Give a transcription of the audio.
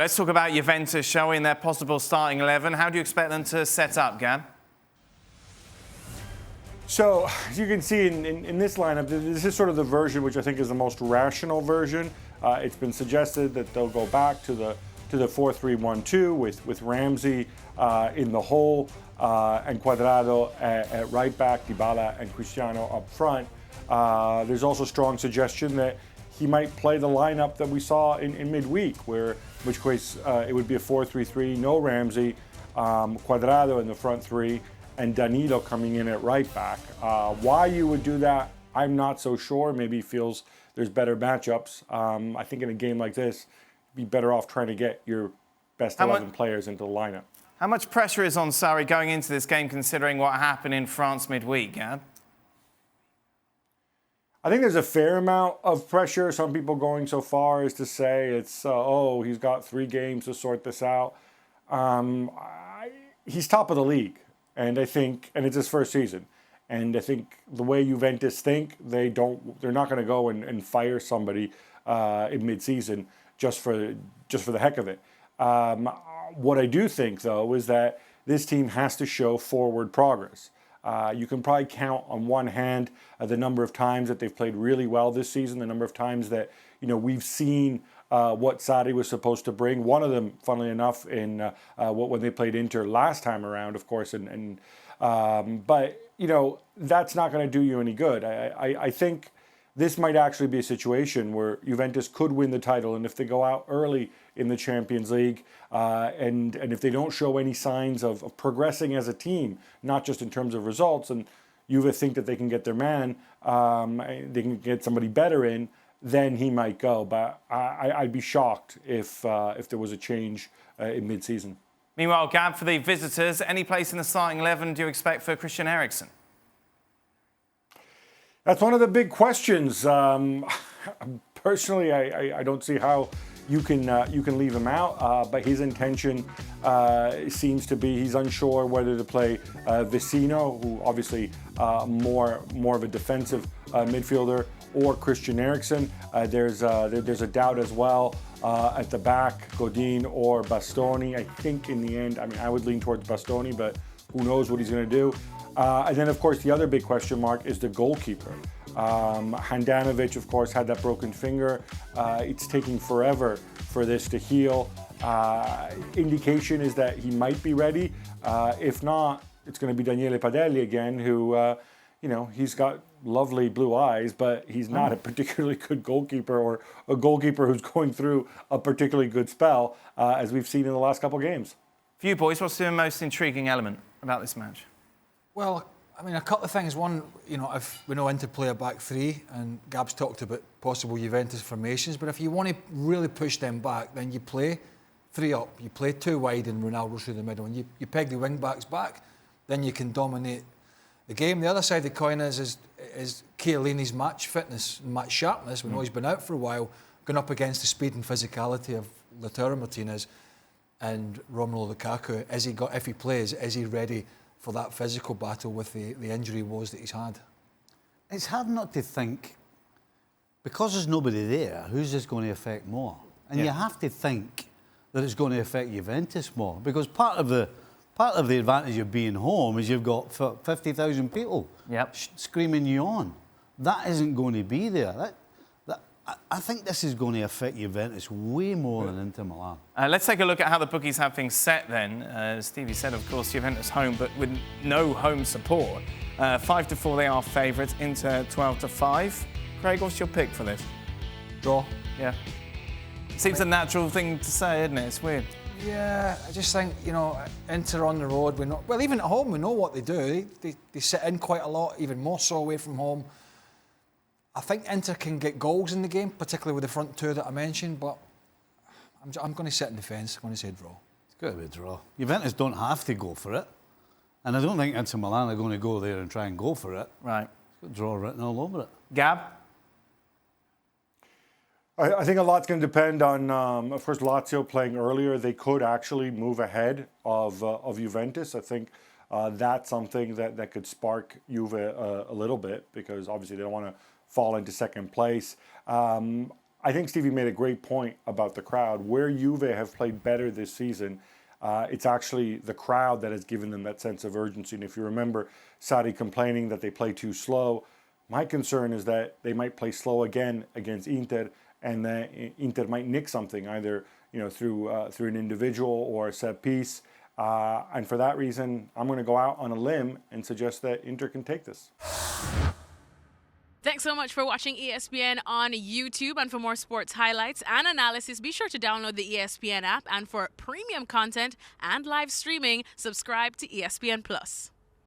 Let's talk about Juventus showing their possible starting 11. How do you expect them to set up, Gab? So, as you can see in this lineup, this is sort of the version which I think is the most rational version. It's been suggested that they'll go back to the 4-3-1-2 with Ramsey in the hole and Cuadrado at right back, Dybala and Cristiano up front. There's also strong suggestion that he might play the lineup that we saw in midweek, which case it would be a 4-3-3, no Ramsey, Cuadrado in the front three, and Danilo coming in at right back. Why you would do that, I'm not so sure. Maybe he feels there's better matchups. I think in a game like this, you'd be better off trying to get your best 11 players into the lineup. How much pressure is on Sarri going into this game, considering what happened in France midweek, Gab? I think there's a fair amount of pressure. Some people going so far as to say it's, he's got 3 games to sort this out. He's top of the league, and it's his first season. And I think the way Juventus think, they're not going to go and fire somebody in mid-season just for the heck of it. What I do think, though, is that this team has to show forward progress. You can probably count on one hand the number of times that they've played really well this season, the number of times that we've seen what Sarri was supposed to bring. One of them, funnily enough, in when they played Inter last time around, of course, but that's not going to do you any good. I think this might actually be a situation where Juventus could win the title, and if they go out early in the Champions League, and if they don't show any signs of progressing as a team, not just in terms of results, and Juve think that they can get their man, they can get somebody better in, then he might go. But I'd be shocked if there was a change in mid-season. Meanwhile, Gab, for the visitors, any place in the starting 11 do you expect for Christian Eriksen? That's one of the big questions. Personally, I don't see how you can leave him out, but his intention seems to be he's unsure whether to play Vecino, who obviously more of a defensive midfielder, or Christian Eriksen. There's a doubt as well at the back, Godin or Bastoni. I think in the end, I would lean towards Bastoni, but who knows what he's going to do. And then, of course, the other big question mark is the goalkeeper. Handanovic, of course, had that broken finger. It's taking forever for this to heal. Indication is that he might be ready. If not, it's going to be Daniele Padelli again, who, he's got lovely blue eyes, but he's not a particularly good goalkeeper, or a goalkeeper who's going through a particularly good spell, as we've seen in the last couple of games. For you boys, what's the most intriguing element about this match? Well, a couple of things. One, if we know Inter play a back three, and Gab's talked about possible Juventus formations, but if you want to really push them back, then you play 3 up. You play 2 wide and Ronaldo through the middle, and you peg the wing backs back, then you can dominate the game. The other side of the coin is Chiellini's match fitness and match sharpness. We know he's been out for a while, going up against the speed and physicality of Lautaro Martinez and Romelu Lukaku. If he plays, is he ready for that physical battle with the injury woes that he's had? It's hard not to think, because there's nobody there, who's this going to affect more? And you have to think that it's going to affect Juventus more, because part of the advantage of being home is you've got 50,000 people screaming you on. That isn't going to be there. I think this is going to affect Juventus way more than Inter Milan. Let's take a look at how the bookies have things set then. As Stevie said, of course, Juventus home, but with no home support. 5-4 they are favourites, Inter 12-5. Craig, what's your pick for this? Draw. Yeah. Seems a natural thing to say, isn't it? It's weird. Yeah, I just think, Inter on the road, even at home, we know what they do. They sit in quite a lot, even more so away from home. I think Inter can get goals in the game, particularly with the front 2 that I mentioned, but I'm going to sit in the fence. I'm going to say draw. It's got to be a draw. Juventus don't have to go for it, and I don't think Inter Milan are going to go there and try and go for it. Right. It's got draw written all over it. Gab? I think a lot's going to depend on, of course, Lazio playing earlier. They could actually move ahead of Juventus. I think that's something that could spark Juve a little bit, because obviously they don't want to fall into second place. I think Stevie made a great point about the crowd. Where Juve have played better this season, it's actually the crowd that has given them that sense of urgency. And if you remember Sarri complaining that they play too slow, my concern is that they might play slow again against Inter, and that Inter might nick something, either through an individual or a set piece. And for that reason, I'm going to go out on a limb and suggest that Inter can take this. Thanks so much for watching ESPN on YouTube. And for more sports highlights and analysis, be sure to download the ESPN app. And for premium content and live streaming, subscribe to ESPN Plus.